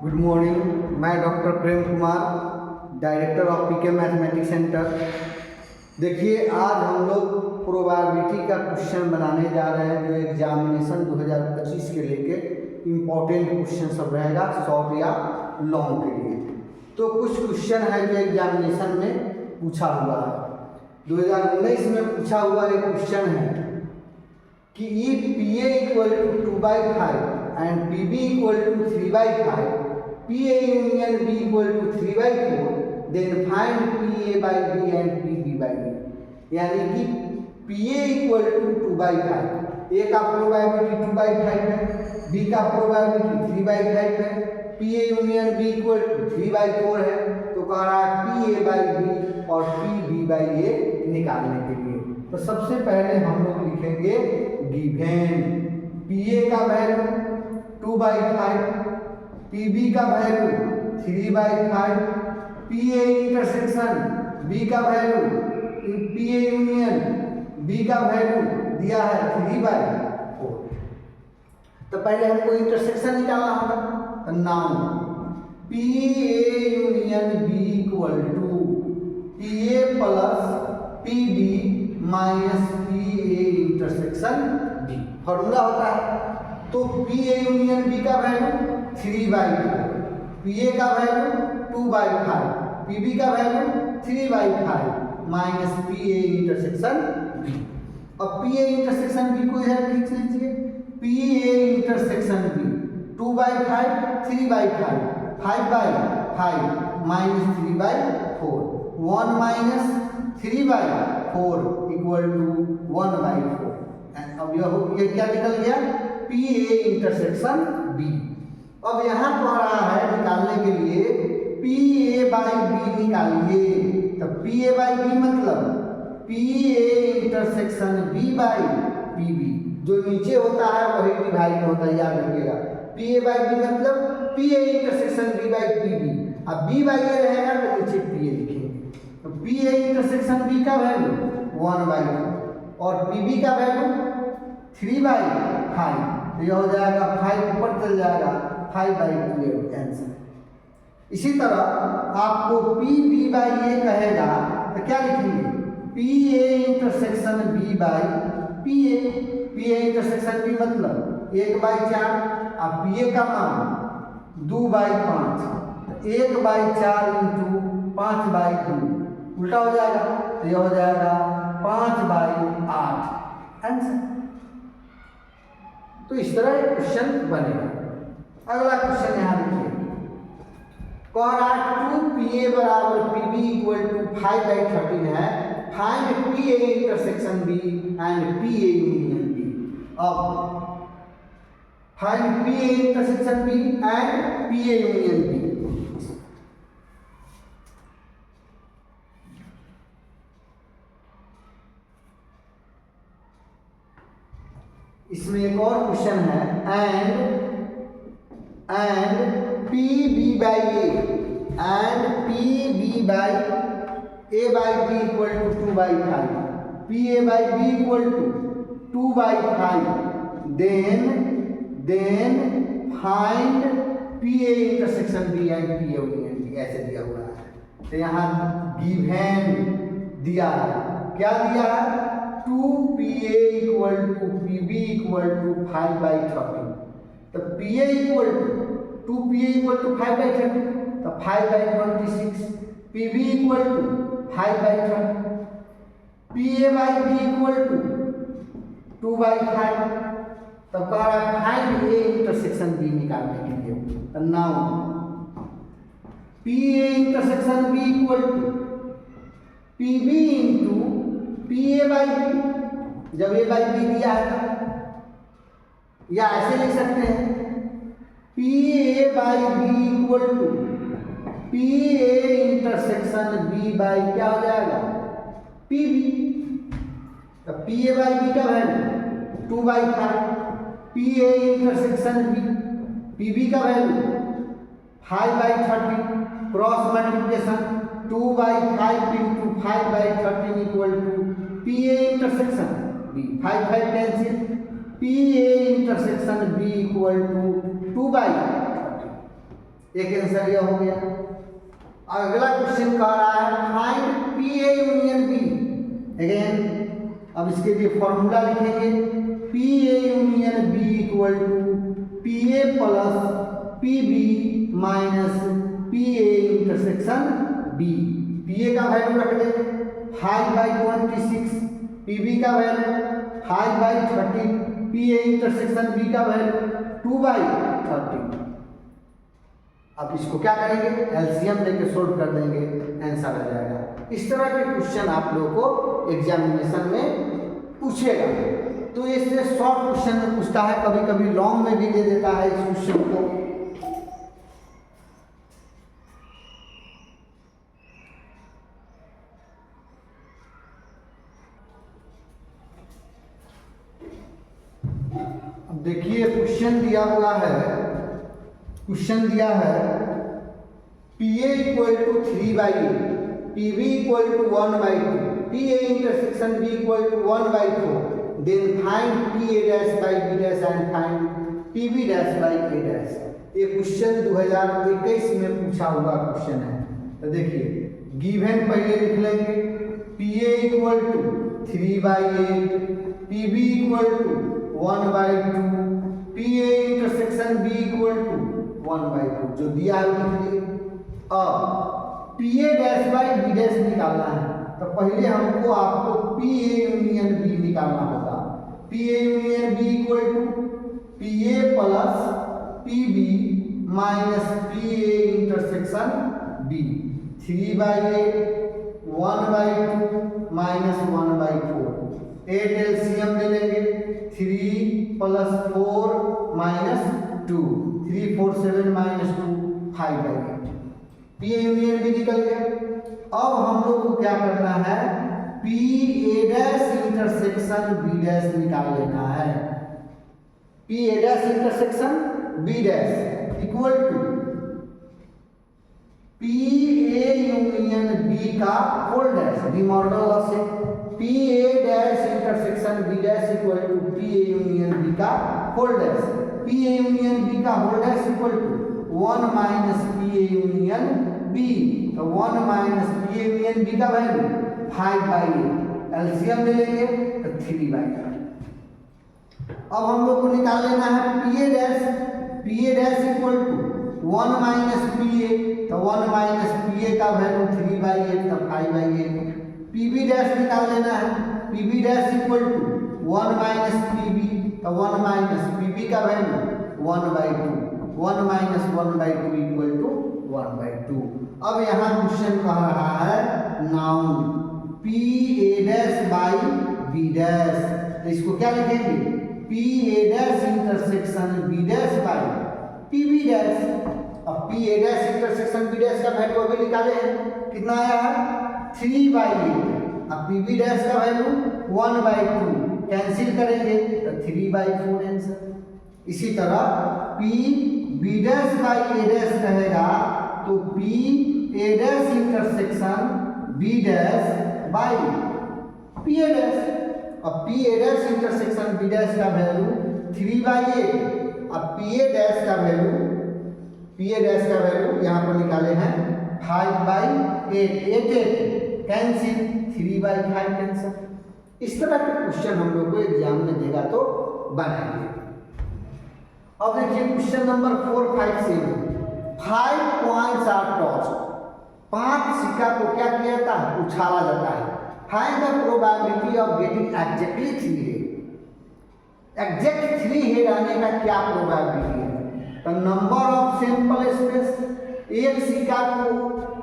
Good morning. मैं doctor Prem Kumar, director of PK mathematics centre. देखिए, आज हम लोग प्रोबेबिलिटी का क्वेश्चन बनाने जा रहे हैं, जो एग्जामिनेशन 2025 के लेके इम्पोर्टेंट क्वेश्चन सब रहेगा, शॉर्ट या लॉन्ग के लिए। तो कुछ क्वेश्चन है जो एग्जामिनेशन में पूछा हुआ है। 2019 में पूछा हुआ एक क्वेश्चन है कि if PA equal to 2/5 and PB equal to 3/5, PA union B equal to 3/4, then find PA by B and PB by B। यानी कि PA equal to 2/5, A का प्रोबेबिलिटी 2/5 है, B का प्रोबेबिलिटी 3/5 है, PA union B equal to 3/4 है। तो कह रहा है PA by B और PB by A निकालने के लिए। तो सबसे पहले हम लोग लिखेंगे गिवन PA का वैल्यू 2/5, PB का वैल्यू 3/5, PA इंटरसेक्शन B का वैल्यू, PA यूनियन B का वैल्यू दिया है 3/4। तो पहले हमको इंटरसेक्शन निकालना होगा। तो now PA union B equal to PA plus PB minus PA intersection B formula होता है। तो PA यूनियन B का वैल्यू 3/4, PA का वैल्यू 2/5, PB का value 3/5 minus PA intersection B। अब PA इंटरसेक्शन B को इधर लिख लीजिए। PA intersection B 2/5, 3/5, 5/5 minus 3/4, 1 minus 3/4 equal to 1/4। अब ये क्या निकल गया? PA intersection B। अब यहाँ कह रहा है निकालने के लिए PA by B निकालिए। तो PA by B मतलब PA intersection B by PB, जो नीचे होता है वही डिवाइड होता है, याद रखिएगा। PA by B मतलब PA intersection B by PB। अब B by A रहेगा तो नीचे PA लिखेंगे। तो PA इंटरसेक्शन B का वैल्यू 1/4 और PB का वैल्यू 3/5। तो यह हो जाएगा 5 ऊपर चल जाएगा, 5/12 आंसर। इसी तरह आपको PB by A कहेगा तो क्या लिखेंगे? PA intersection B by PA। PA intersection B मतलब 1/4, अब PA का मान 2/5, 1/4 इंटू 5/2 उल्टा हो जाएगा। तो यह हो जाएगा 5/8 आंसर। तो इस तरह एक क्वेश्चन बनेगा। अगला क्वेश्चन यहाँ लिखिए। कह रहा है 2PA बराबर PB इक्वल टू 5/13 है। Find PA intersection B and PA union B। अब find PA intersection B and PA union B। इसमें एक और क्वेश्चन है and PB by A and PB by A by B equal to 2/5, PA by B equal to 2/5, then find PA intersection B and PA union B। ऐसे दिया हुआ है। तो यहाँ गिवन दिया है, क्या दिया है? 2PA equal to PB equal to 5/13। तो PA equal to 2PA equal to 5/13, तो 5/26। PB equal to 5/13, PA by B equal to 2/5। तो कह रहा है फाइंड A इंटरसेक्शन B निकालने के लिए। तो now PA intersection B equal to PB into PA by B, जब A by B दिया है, या ऐसे लिख सकते हैं PA by B equal to PA intersection B by क्या हो जाएगा? PB। तो PA by B का value 2/5, PA intersection B, PB का value 5/13, cross multiplication 2/5 into 5/13 equal to PA intersection B, 5 cancel, PA intersection B equal to 2/13। एक answer यह हो गया। अगला क्वेश्चन कह रहा है find P A union B. Again अब इसके लिए फॉर्मूला लिखेंगे, P A union B equal to P A plus P B minus P A intersection B. P A का वैल्यू रख देंगे 5/26, पी बी का value 5/30, P A intersection B का value 2/30। अब इसको क्या करेंगे, एलसीएम लेके सोल्व कर देंगे, आंसर आ जाएगा। इस तरह के क्वेश्चन आप लोगों को एग्जामिनेशन में पूछेगा। तो इससे शॉर्ट क्वेश्चन में पूछता है, कभी कभी लॉन्ग में भी दे देता है इस क्वेश्चन को। अब देखिए क्वेश्चन दिया हुआ है, क्वेश्चन दिया है P A equal to 3/8, P B equal to 1/2, P A intersection B equal to 1/4, then find P A dash by B dash and find P B dash by A dash. ये question 2021 में पूछा हुआ question है। तो देखिए given पहले लिख लेंगे, P A equal to 3/8, P B equal to 1/2, P A intersection B equal to 1/2 जो दिया है लिख लिए। अब P A dash by B dash निकालना है, तो पहले हमको आपको पी ए यूनियन बी निकालना होगा। P A union B equal to P A plus P B minus P A intersection B. 3/8, 1/2 minus 1/4, 8 LCM ले लेंगे, 3 + 4 minus 2, 3 4 7 minus 2 5/8। P A union B निकल गया। अब हम लोग को क्या करना है, P A dash intersection B dash निकाल लेना है। P A dash intersection B dash equal to P A union B का होल डैश, डी मॉडल लॉ से P A dash intersection B dash equal to P A union B का whole dash. P A union B का whole dash equal to 1 minus P A union B. तो 1 minus P A union B का value 5/8, LCM ले लेंगे तो 3/8। अब हम लोग को निकाल लेना है P A dash equal to 1 minus P A, तो 1 माइनस पी ए का वैल्यू 3/8 तो 5/8। पी बी डैश निकाल लेना है, P B dash equal to 1 minus P B, तो 1 माइनस पी बी का वैल्यू 1/2, 1 माइनस 1/2 इक्वल टू 1/2। अब यहाँ क्वेश्चन कह रहा है known P A dash by B dash, तो इसको क्या लिखेंगे, P A dash intersection B dash by P B dash. अब P A dash intersection B dash का वैल्यू अभी निकाले हैं, कितना आया है 3/8। अब पी बी डैश का वैल्यू 1/2, कैंसिल करेंगे तो 3/4 आंसर। इसी तरह P B dash by A dash कहेगा तो P A dash intersection B dash by P A dash. अब P A dash intersection B dash का वैल्यू 3/8। अब पी ए डैश का वैल्यू यहाँ पर निकाले हैं 5/8, 8 कैंसिल, 3/5 कैंसिल। इस तरह के क्वेश्चन हम लोग को एग्जाम में देगा तो बनाएंगे। अब देखिए question number 4, 5, 7। 5 points are tossed, 5 सिक्का को क्या किया जाता है, उछाला जाता है। Find the probability of getting exactly 3 head. Exact 3 head आने का क्या प्रोबेबिलिटी है, तो नंबर ऑफ सैंपल स्पेस। एक सिक्का को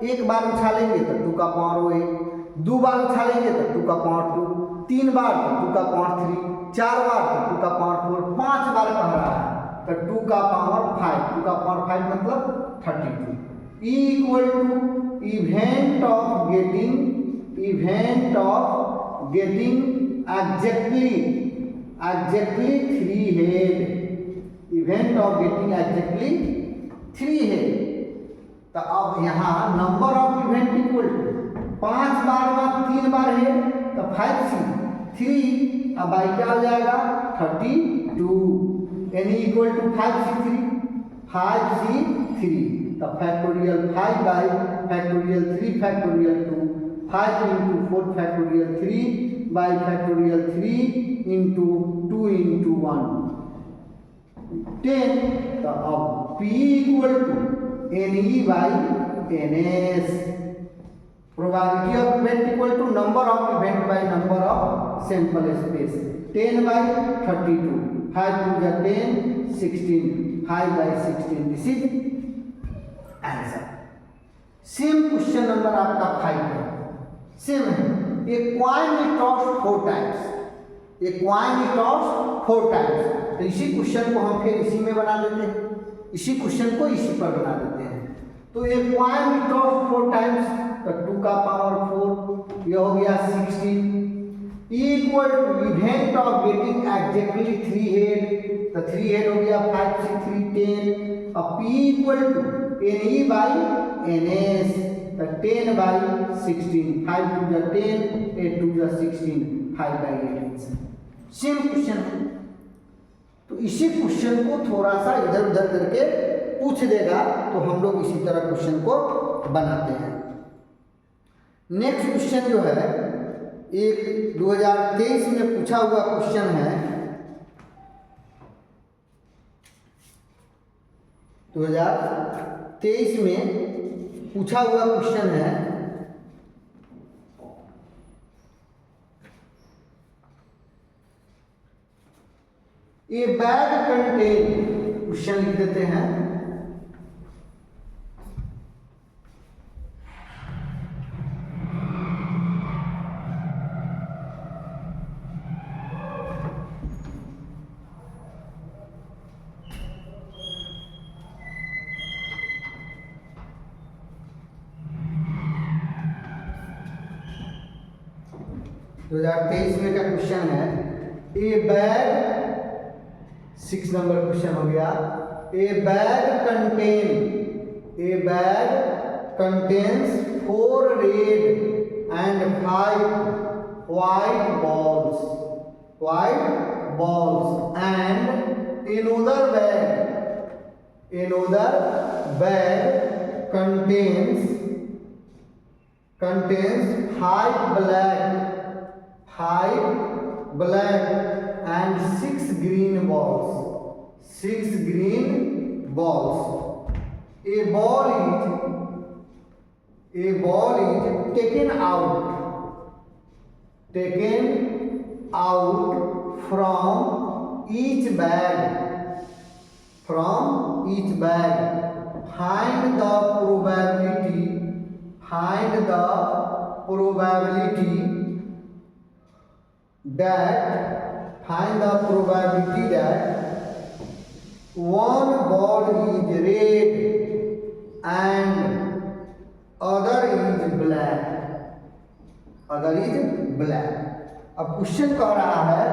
एक बार उछालेंगे तो 2 का पावर 1, 2 बार उछालेंगे तो 2 का पावर 2, 3 बार तो 2 का पावर 3, 4 बार तो 2 का पावर 4, 5 बार कह रहा है तो 2 का पावर 5, 2 का पावर 5 मतलब 32। E equal to event of getting exactly 3 head, event of getting exactly 3 head. तो अब यहाँ number of event equal to 5 बार बाद 3 बार है तो 5C 3, अब बाई क्या हो जाएगा 32, यानी इक्वल टू 5C3, 5C3। तो factorial 5 by factorial 3 factorial 2, 5 into 4 factorial 3 by factorial 3 into 2 into 1 10। तो अब P equal to NE by NS, probability of event equal to number of event by number of sample space, 10 by 32, 5 टू जा 10, 16, 5 by 16, this is answer. Same question number आपका 5 है, same है। A coin is tossed 4 times, A coin is tossed 4 times. तो इसी question को हम फिर इसी में बना देते हैं, इसी क्वेश्चन को इसी पर बना देते हैं। तो a coin is tossed 4 times, तो 2 का पावर 4, यह हो गया 16, equal to event of getting exactly 3 head, तो 3 हेड हो गया 5 6 3 10। अब P equal to NE by NS, तो 10 बाई 16, 5 टू जा 10, 8 टू जा 16, 5 बाई 8। सेम क्वेश्चन है, तो इसी क्वेश्चन को थोड़ा सा इधर उधर करके पूछ देगा, तो हम लोग इसी तरह क्वेश्चन को बनाते हैं। नेक्स्ट क्वेश्चन जो है एक 2023 में पूछा हुआ क्वेश्चन है, 2023 में पूछा हुआ क्वेश्चन है, ए बैग कंटेन, क्वेश्चन लिख देते हैं, तो 2023 में का क्वेश्चन है, ए बैग, 6 नंबर क्वेश्चन हो गया, ए bag contains 4 red and 5 white balls and another bag contains 5 black and 6 green balls. A ball is taken out from each bag. Find the probability that one ball is red and other is black. अब question कह रहा है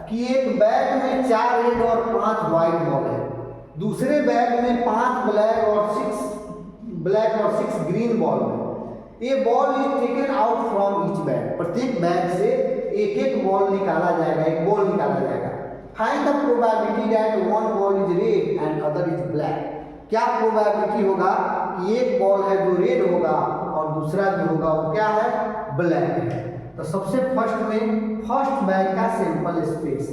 कि एक bag में 4 red और 5 white ball है, दूसरे बैग में 5 ब्लैक और 6 ग्रीन बॉल है। ये ball is taken out from each bag, प्रत्येक बैग से एक बॉल निकाला जाएगा, एक बॉल निकाला जाएगा। Find the probability that one ball is red and other is black. क्या प्रोबेबिलिटी होगा कि एक बॉल है जो रेड होगा और दूसरा जो होगा वो क्या है, ब्लैक है। तो सबसे फर्स्ट बैग का सैंपल स्पेस,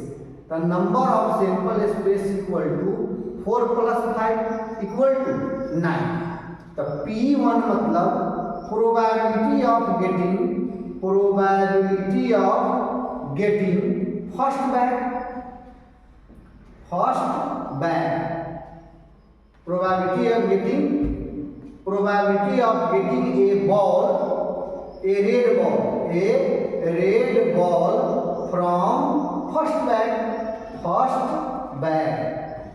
तो number of sample space equal to 4 + 5 equal to 9। तो P1 मतलब probability of getting first bag, probability of getting a red ball from first bag।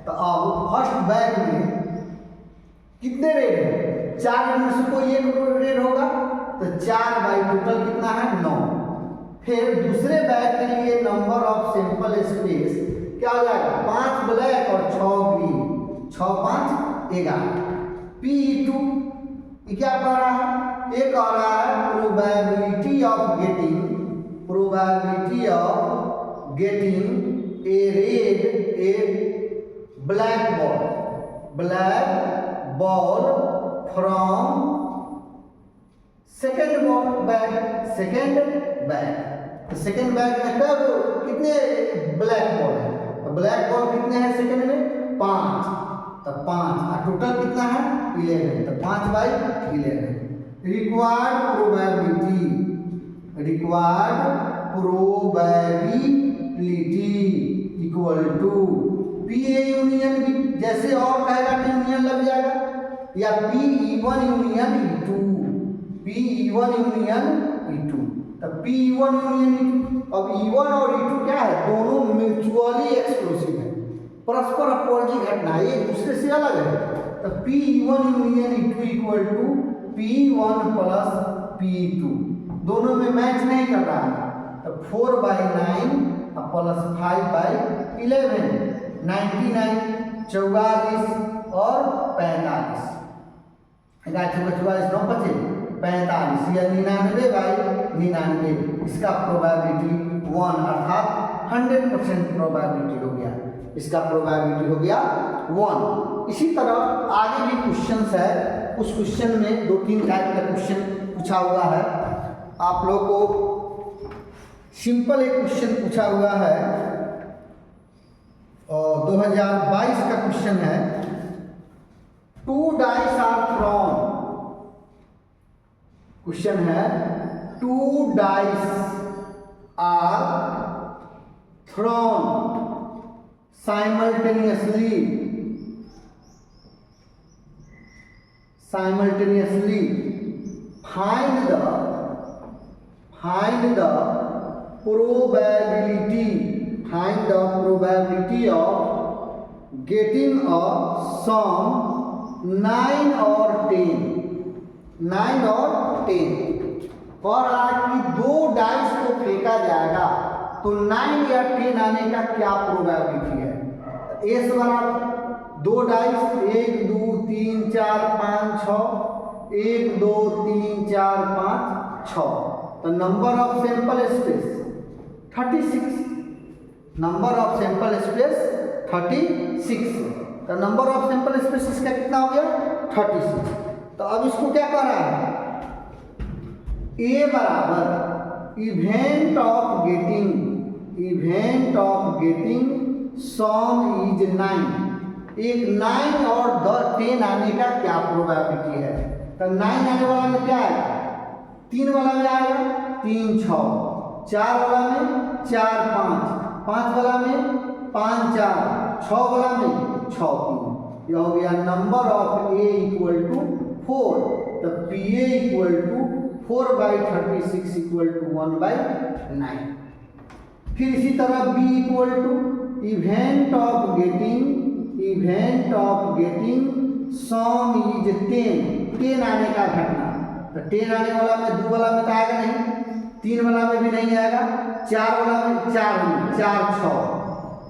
तो अब फर्स्ट बैग में कितने रेड है, 4 रेड में से कोई एक रेड होगा, तो 4 बाई टोटल कितना है, 9। फिर दूसरे बैग के लिए नंबर ऑफ सैंपल स्पेस क्या हो जाएगा, 5 ब्लैक और 6 ग्रीन, 6 5 11। P2 क्या कह रहा है, ये कह रहा है probability of getting a black ball from second bag, second bag, तो सेकेंड बैग में कब कितने ब्लैक बॉल है, तो ब्लैक बॉल कितने हैं सेकेंड में 5, तो 5 और टोटल कितना है 11, तो 5 by 11। Required probability, required probability equal to P A union B, जैसे और कहेगा कि यूनियन लग जाएगा, या P E1 union E2, P E1 union E2, तब पी E1 यूनियन E2। अब E1 और E2 क्या है, दोनों म्यूचुअली एक्सक्लूसिव है, परस्पर अपवर्गी घटना, एक दूसरे से अलग है। तो P E1 union E2 equal to P1 plus P2, दोनों में मैच नहीं कर रहा है, तो 4/9 प्लस 5/11, 99, 44 और 45, 44 9 बचे 45 या 99/99, इसका प्रोबेबिलिटी 1 अर्थात 100% प्रोबेबिलिटी हो गया, इसका प्रोबेबिलिटी हो गया 1। इसी तरह आगे भी क्वेश्चंस है, उस क्वेश्चन में 2-3 टाइप का क्वेश्चन पूछा हुआ है। आप लोग को सिंपल एक क्वेश्चन पूछा हुआ है, 2022 का क्वेश्चन है, 2 डाइस आर थ्रोन, क्वेश्चन है 2 dice are thrown simultaneously, find the probability of getting a sum 9 और 10, 9 और 10। और आज की 2 डाइस को फेंका जाएगा तो 9 या 10 आने का क्या प्रोबेबिलिटी है। एस बराबर 2 डाइस 1 2 3 4 5 6, 1 2 3 4 5 6, तो number of sample space 36, number of sample space 36, तो नंबर ऑफ सैंपल स्पेस इसका कितना हो गया 36। तो अब इसको क्या कर रहा है, ए बराबर event of getting sum is 9, एक 9 और 10 आने का क्या प्रोबेबिलिटी है। तो 9 आने वाला में क्या है, 3 वाला में आएगा 3 6, 4 वाला में 4 5, 5 वाला में 5 4, 6 वाला में 6 3, यह हो गया number of A equal to 4, तो P A equal to 4/36 equal to 1/9। फिर इसी तरह B equal to event of getting sum is 10 आने का घटना, तो 10 आने वाला में 2 वाला में तो आएगा नहीं, 3 वाला में भी नहीं आएगा, 4 वाला में 4 6,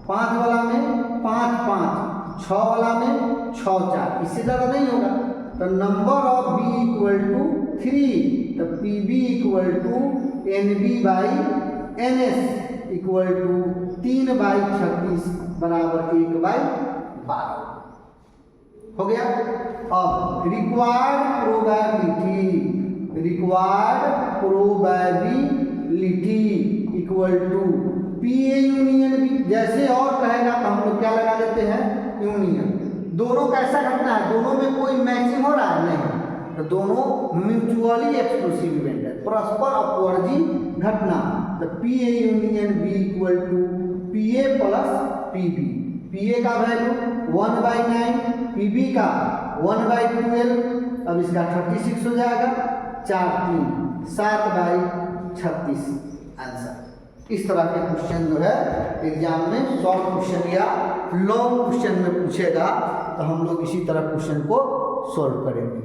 5 वाला में 5 5, 6 वाला में 6 4, इससे ज़्यादा नहीं होगा। तो number of B equal to 3, तो P B equal to NB/NS equal to 3/36 बराबर 1/12 हो गया। अब required probability equal to P A union B, जैसे और कहेगा तो हम लोग क्या लगा देते हैं यूनियन। दोनों कैसा घटना है, दोनों में कोई मैचिंग हो रहा है नहीं, तो दोनों म्यूचुअली एक्सक्लूसिव इवेंट है, परस्पर अपवर्जी घटना। तो P A union B equal to P A plus P B, P A का वैल्यू 1/9, पी बी का 1/12, अब इसका 36 हो जाएगा, 4 3 7/36 आंसर। इस तरह के क्वेश्चन जो है एग्जाम में शॉर्ट क्वेश्चन या लॉन्ग क्वेश्चन में पूछेगा, तो हम लोग इसी तरह क्वेश्चन को सॉल्व करेंगे।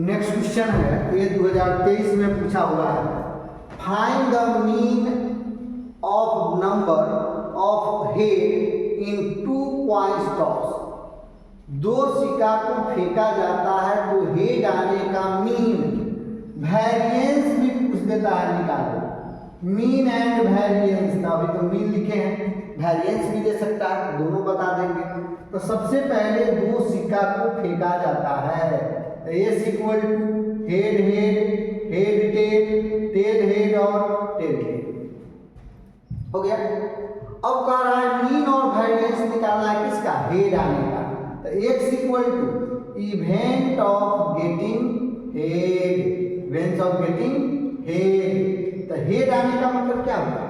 नेक्स्ट क्वेश्चन है, ये 2023 में पूछा हुआ है, find the mean of number of head in 2 coins toss. 2 सिक्का को फेंका जाता है तो हेड आने का मीन, वेरिएंस भी पूछ देता है, निकालो मीन एंड वेरिएंस, अभी तो मीन लिखे हैं, वेरिएंस भी दे सकता है, दोनों बता देंगे। तो सबसे पहले दो सिक्का को फेंका जाता है, तो S equal to head head head tail tail head और टेल हेड हो गया। अब कह रहा है मीन और वेरिएंस निकालना है किसका, हेड आने का। तो X equal to event of getting head, events of getting head. तो हेड आने का मतलब क्या होगा,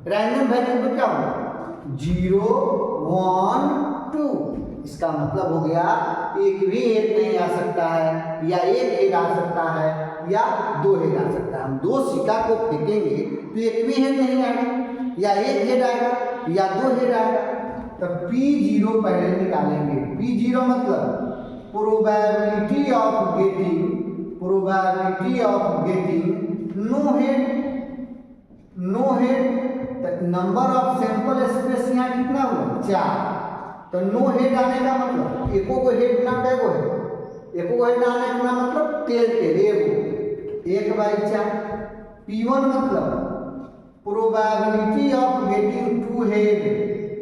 रैंडम वेरिएबल क्या होगा 0 1 2। इसका मतलब हो गया एक भी हेड नहीं आ सकता है, या एक हेड आ सकता है, या दो हेड आ सकता है। हम दो सिक्का को फेंकेंगे तो एक भी हेड नहीं आएगा, या एक हेड आएगा या दो हेड आएगा। तो P0 पहले निकालेंगे। P0 मतलब probability of getting no head. Number of sample space यहाँ कितना हुआ 4। तो नो हेड आने का मतलब एको को हेड ना कैगो है, एको को हेड आने का मतलब टेल टेल एक बाई 4। P1 मतलब probability of getting two head,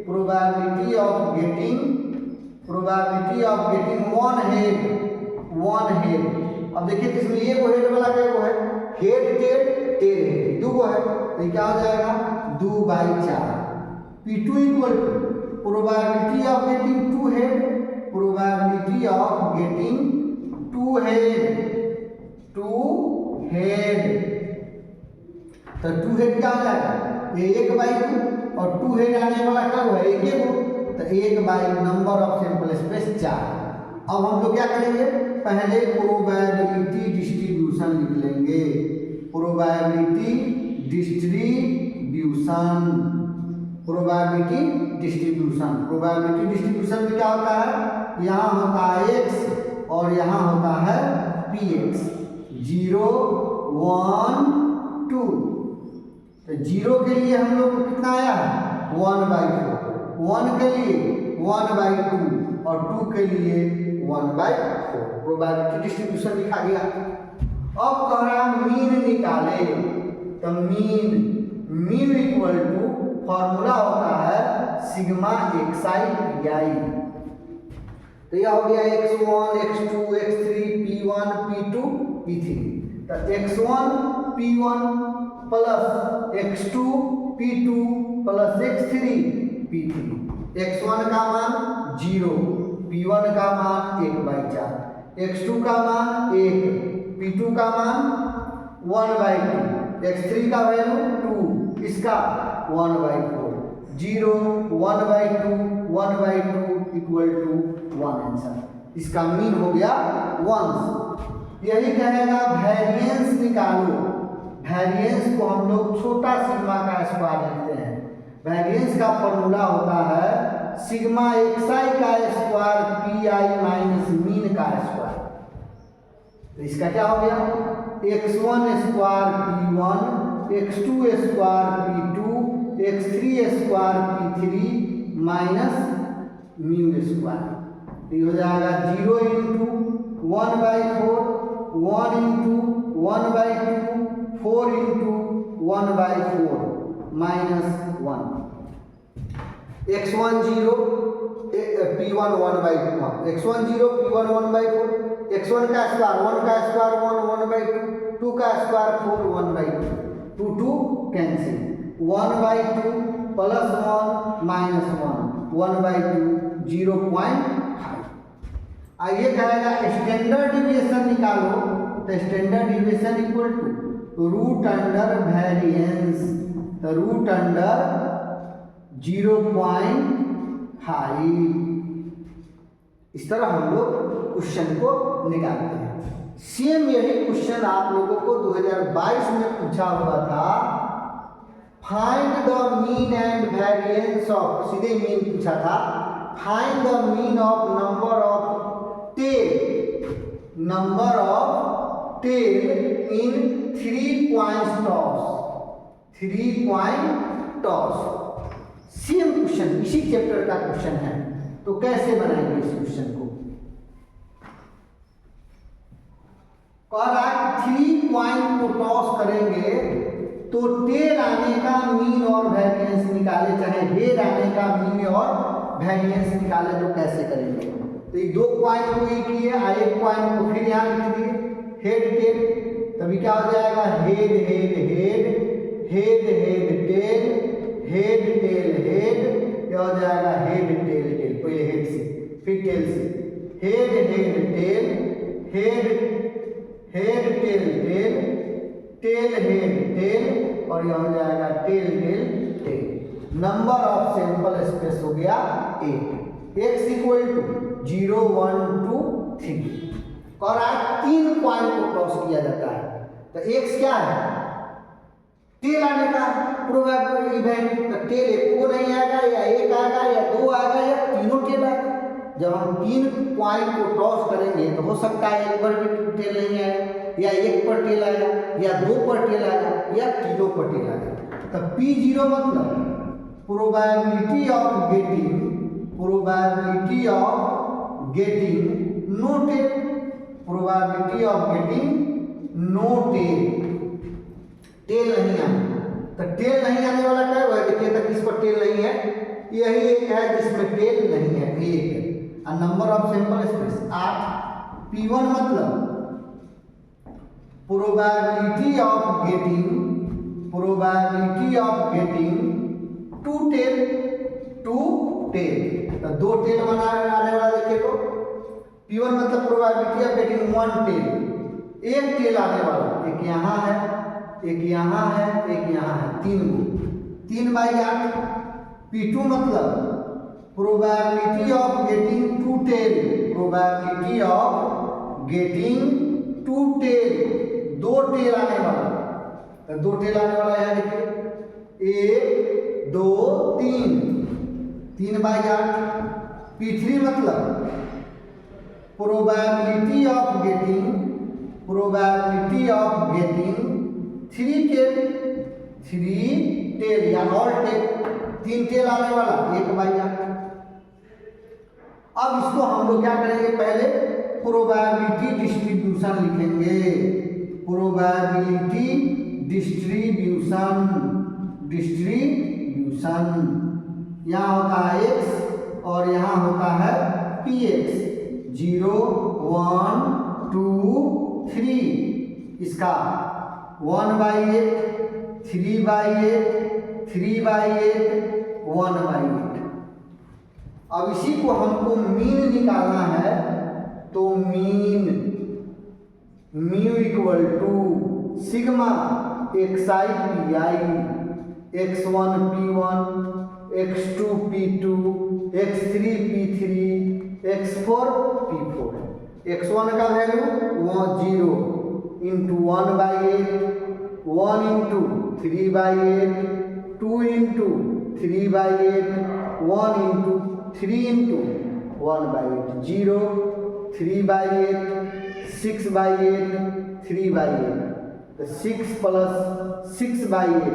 probability of getting one head. अब देखिए इसमें एक हेड वाला क्या है, हेड टेल टेल हेड दो है, तो क्या हो जाएगा 2 by 4। P2 equal to probability of getting two head, probability of getting two head. तो 2 हेड क्या हो जाएगा, ये 1 बाई 2 और 2 हेड आने वाला क्या हुआ 1 1। तो 1 by number of sample space 4। अब हम लोग क्या करेंगे, पहले प्रोबेबिलिटी डिस्ट्रीब्यूशन लिख लेंगे। प्रोबेबिलिटी डिस्ट्रीब्यूशन में क्या होता है, यहाँ होता है x और यहाँ होता है px। 0 1 2। तो 0 के लिए हम लोग को कितना आया है 1/4, 1 के लिए 1/2 और 2 के लिए 1/4। प्रोबेबिलिटी डिस्ट्रीब्यूशन लिखा गया। अब कह रहा है मीन निकाले। तो मीन इक्वल टू फॉर्मूला होता है सिग्मा xi pi। तो यह हो गया x1 x2 x3 p1 p2 p3। तो x1 p1 plus x2 p2 plus x3 p3। x1 का मान 0, p1 का मान 1/4, x2 का मान 1, p2 का मान 1/2, x3 का वैल्यू 2, इसका 1/4। 0 1/2 1/2 इक्वल टू 1 आंसर। इसका मीन हो गया 1। यही कहेगा वेरिएंस निकालो। वेरिएंस को हम लोग छोटा सिग्मा का स्क्वायर लिखते हैं। वेरिएंस का फॉर्मूला होता है सिग्मा xi का स्क्वायर pi माइनस मीन का स्क्वायर। तो इसका क्या हो गया x1 square p1, x2 square p2, x3 square p3 minus mean square. तो ये हो जाएगा 0 into 1/4, 1 into 1/2, 4 into 1/4 minus 1। x1 0 p1 1/1, x1 0 p1 1/4, x1 का स्क्वायर 1 का स्क्वायर 1 1/2, 2 का स्क्वायर 4 1/2, 2 2 कैंसिल, 1/2 प्लस 1 माइनस 1 1/2 0.5। आइए कहेगा स्टैंडर्ड डिविएशन निकालो। तो standard deviation equal to root under variance, तो रूट अंडर 0.5। इस तरह हम लोग क्वेश्चन को निकालते हैं। सेम यही क्वेश्चन आप लोगों को 2022 में पूछा हुआ था। Find the mean and variance of, सीधे मीन पूछा था। Find the mean of number of tail in 3 point toss. Same question, इसी चैप्टर का क्वेश्चन है। तो कैसे बनाएंगे इस क्वेश्चन को, कह रहा है 3 पॉइंट को टॉस करेंगे तो टेल आने का मीन और वेरिएंस निकाले, चाहे हेड आने का मीन और वेरिएंस निकाले तो कैसे करेंगे। तो ये 2 पॉइंट को ये किए, एक पॉइंट को फिर यहाँ लिख दिए हेड टेल, तभी क्या हो जाएगा head head head head head tail head tail head, क्या हो जाएगा हेड टेल टेल, पहले हेड से फिर टेल से, head head tail head head tail tail tail head tail, और यह हो जाएगा tail tail tail. Number of sample space हो गया 8, x इक्वल टू 0 1 2 3, और आज 3 पॉइंट को क्रॉस किया जाता है। तो x क्या है, टेल आने का प्रोबेबल इवेंट, तो टेल एक को नहीं आएगा या एक आएगा या 2 आएगा या तीनों टेल आएगा। जब हम 3 पॉइंट को क्रॉस करेंगे तो हो सकता है एक पर भी टेल नहीं आएगा, या एक पर टेल आएगा, या 2 पर टेल आएगा, या तीनों पर टेल आएगा। तो P0 मतलब probability of getting no tail, probability of getting no tail, tail नहीं आने। तो टेल नहीं आने वाला क्या है, देखिए तक इस पर टेल नहीं है, यही एक है जिसमें टेल नहीं है, एक है। और number of sample space 8, P1 मतलब प्रोबेबिलिटी ऑफ गेटिंग 2 टेल, तो 2 टेल आने वाला देखिए तो P1 मतलब प्रोबेबिलिटी ऑफ गेटिंग 1 टेल, एक टेल आने वाला, एक यहाँ है, एक यहाँ है, एक यहाँ है, 3/8। P2 मतलब probability of getting 2 tail, 2 tail आने वाला, तो 2 टेल आने वाला है, देखिए 1 2 3/8। P3 मतलब प्रोबेबिलिटी ऑफ गेटिंग 3 टेल या ऑल टेल, 3 टेल आने वाला 1/8। अब इसको हम लोग क्या करेंगे, पहले प्रोबेबिलिटी डिस्ट्रीब्यूशन लिखेंगे, प्रोबेबिलिटी डिस्ट्रीब्यूशन, यहाँ होता है x और यहाँ होता है px, 0 1 2 3, इसका 1/8 3/8 1/8। अब इसी को हमको मीन निकालना है, तो mean mu equal to sigma xi pi, x1 p1 x2 p2 x3 p3 x4 p4। x1 का value 0 into 1/8, 1 into 3/8, 2 into 3/8, 1 into 3 into 1/8, 0 3/8 6/8 3/8, तो 6 प्लस 6/8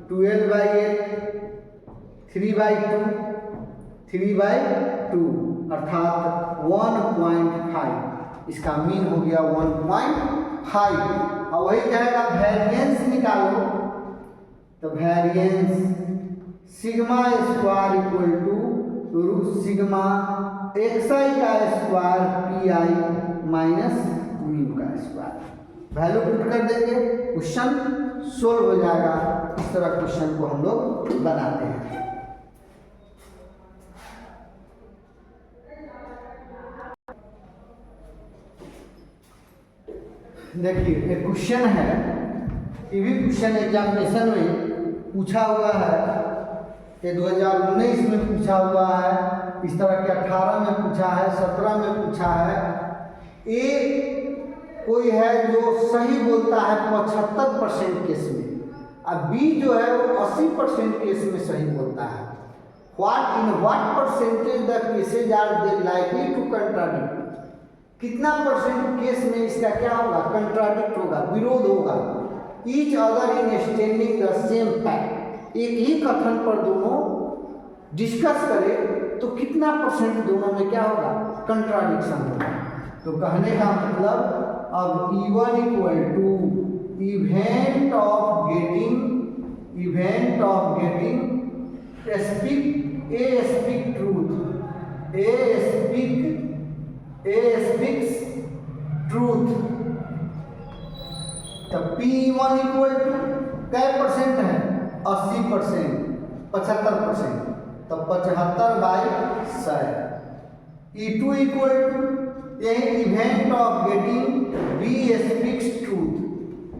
12/8 3/2 अर्थात 1.5, इसका मीन हो गया 1.5। और वही कहेगा वेरिएंस निकालो, तो variance sigma square equal to root sigma xi का स्क्वायर pi माइनस म्यू का स्क्वायर, वैल्यू पुट कर देंगे, क्वेश्चन सोल्व हो जाएगा। इस तरह क्वेश्चन को हम लोग बनाते हैं। देखिए एक क्वेश्चन है, ये भी क्वेश्चन एग्जामिनेशन में पूछा हुआ है, ये 2019 में पूछा हुआ है, इस तरह के 18 में पूछा है, 17 में पूछा है। ए कोई है जो सही बोलता है 75% केस में, और बी जो है वो 80% केस में सही बोलता है। What percentage the cases are they likely to contradict, कितना परसेंट केस में इसका क्या होगा, कंट्राडिक्ट होगा, विरोध होगा। Each other in standing the same fact, एक ही कथन पर दोनों डिस्कस करें तो कितना परसेंट दोनों में क्या होगा, कंट्राडिक्शन होगा। तो कहने का मतलब अब E1 equal to event of getting speak truth, speaks truth. तो P1 इक्वल टू कै परसेंट है? 80%, 75%, तो 75/100। E2 इक्वल टू यही event of getting B speaks truth,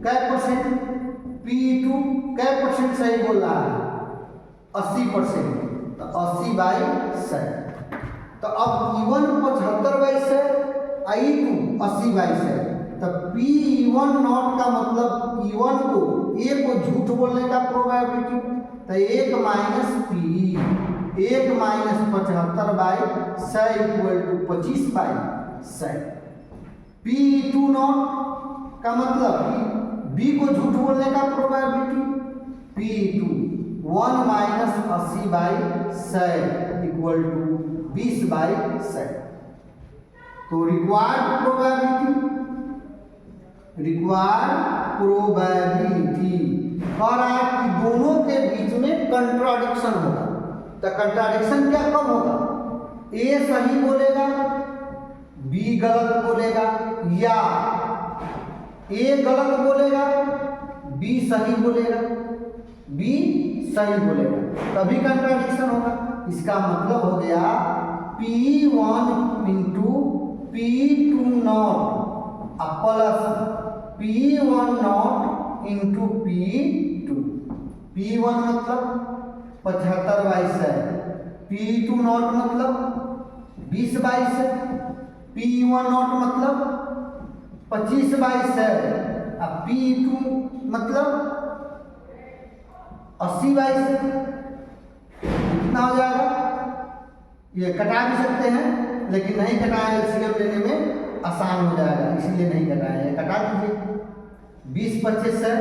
कै परसेंट? P2 कै परसेंट सही बोल रहा है? 80%, तो 80/100। तो अब E1 75/100, E2 80/100। तो P1 नॉट का मतलब E1 को ए को झूठ बोलने का प्रोबेबिलिटी, तो 1 minus P, 1 minus 75/100 equal to 25/100। P2 not का मतलब बी को झूठ बोलने का probability, P2 1 minus 80/100 equal to 20/100। तो रिक्वायर्ड प्रोबेबिलिटी कह रहा है कि दोनों के बीच में कंट्राडिक्शन होगा। तो कंट्राडिक्शन क्या कब होगा? ए सही बोलेगा, बी गलत बोलेगा, या ए गलत बोलेगा, बी सही बोलेगा, तभी कंट्राडिक्शन होगा। इसका मतलब हो गया P1 into P2 not plus P1 not into P2। P1 मतलब 75/100, P2 नॉट मतलब 20/100, P1 नॉट मतलब 25/100, P2 मतलब 80/100। कितना हो जाएगा? ये कटा भी सकते हैं, लेकिन नहीं कटाएं, एलसीएम लेने में आसान हो जाएगा, इसलिए नहीं कटाएं। कटा दीजिए। 20 25 है,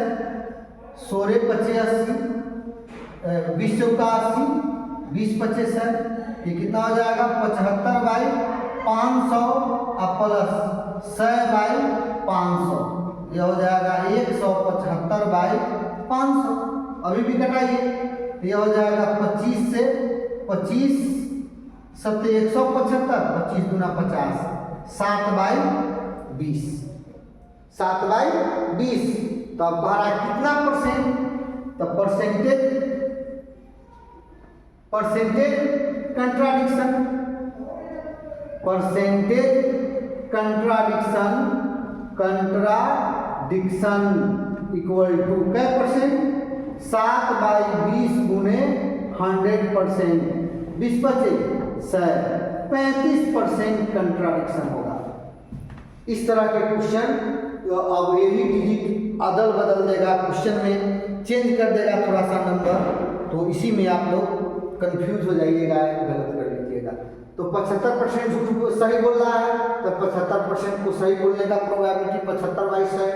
16 25 80, 20 चौका 80, 20 25 है, ये कितना हो जाएगा? 75/500 प्लस 100/500, ये हो जाएगा 175/500। अभी भी कटाइए, ये हो जाएगा 25 से 25 7 175, 25 दूना 50, 7/20, 7/20। तो अब कह रहा है कितना परसेंट? तो परसेंटेज कंट्राडिक्शन इक्वल टू कै परसेंट? 7/20 गुने 100%, 20 बचे 100, 35% कंट्राडिक्शन होगा। इस तरह के क्वेश्चन अब यही डिजिट अदल बदल देगा, क्वेश्चन में चेंज कर देगा थोड़ा सा नंबर, तो इसी में आप लोग कंफ्यूज हो जाइएगा, गलत कर लीजिएगा। तो 75% झूठ सही बोल रहा है, तो 75% को सही बोलने का प्रोबेबिलिटी 75/100।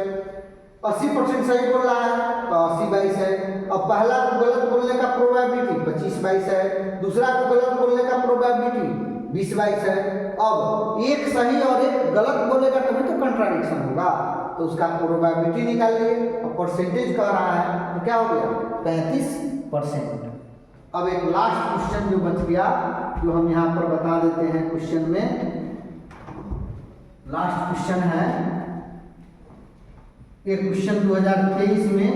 80% सही बोल रहा है, तो 80/100। अब पहला को गलत बोलने का प्रोबेबिलिटी 25/100, दूसरा को गलत बोलने का प्रोबेबिलिटी 20/100। अब एक सही और एक गलत बोलेगा तभी तो कंट्राडिक्शन होगा, तो उसका प्रोबेबिलिटी निकालिए। और परसेंटेज कह रहा है तो क्या हो गया? 35%। अब एक लास्ट क्वेश्चन जो बच गया, जो हम यहाँ पर बता देते हैं क्वेश्चन में। लास्ट क्वेश्चन है, ये क्वेश्चन 2023 में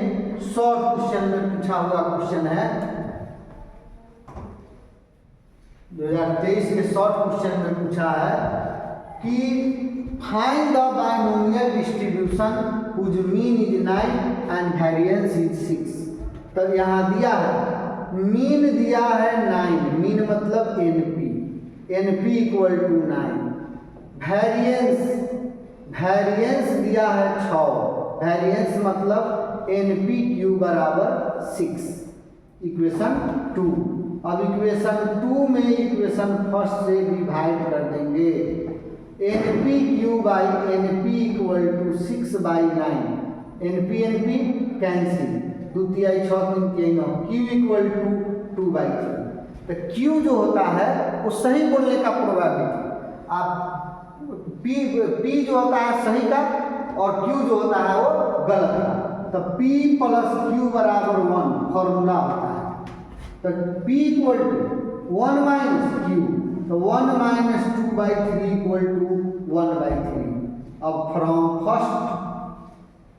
शॉर्ट क्वेश्चन में पूछा हुआ क्वेश्चन है। 2023 के शॉर्ट क्वेश्चन में पूछा है कि find the binomial distribution whose mean is 9 and variance is 6। तो यहाँ दिया है मीन दिया है 9, मीन मतलब NP इक्वल टू 9। वेरिएंस दिया है 6, वेरिएंस मतलब NP³ बराबर 6, इक्वेशन 2। अब इक्वेशन 2 में इक्वेशन फर्स्ट से डिवाइड कर देंगे। NP³ equal to 6/9, NP cancel, 2 तिहाई 6 3 तिहाई 9, Q इक्वल टू 2/3। तो Q जो होता है वो सही बोलने का प्रोबेबिलिटी, आप P जो होता है सही का और Q जो होता है वो गलत का। तो P प्लस Q बराबर 1 फॉर्मूला होता है। तो P equal to 1 minus Q, तो 1 माइनस 2/3 इक्वल टू 1/3। अब from first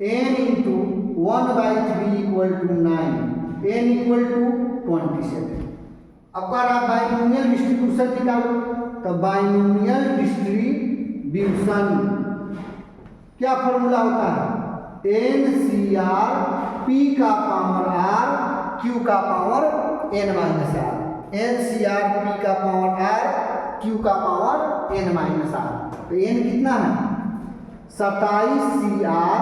n into 1/3 equal to 9, n equal to 27। अब कह रहा बाइनोमियल डिस्ट्रीब्यूशन निकालो, तो बाइनोमियल डिस्ट्रीब्यूशन क्या फॉर्मूला होता है? NCR P का पावर R Q का power n minus R. NCR P का पावर R Q का पावर n माइनस आर। तो n कितना है? 27CR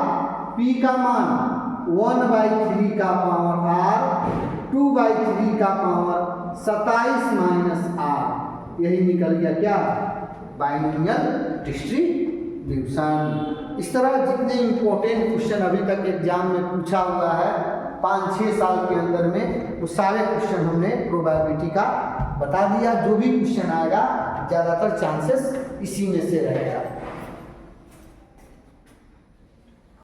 P का मान 1/3 का पावर R 2/3 का पावर 27 माइनस आर। यही निकल गया क्या? Binomial distribution. इस तरह जितने इम्पोर्टेंट क्वेश्चन अभी तक एग्जाम में पूछा हुआ है 5-6 साल के अंदर में, वो सारे क्वेश्चन हमने प्रोबेबिलिटी का बता दिया। जो भी क्वेश्चन आएगा ज़्यादातर चांसेस इसी में से रहेगा।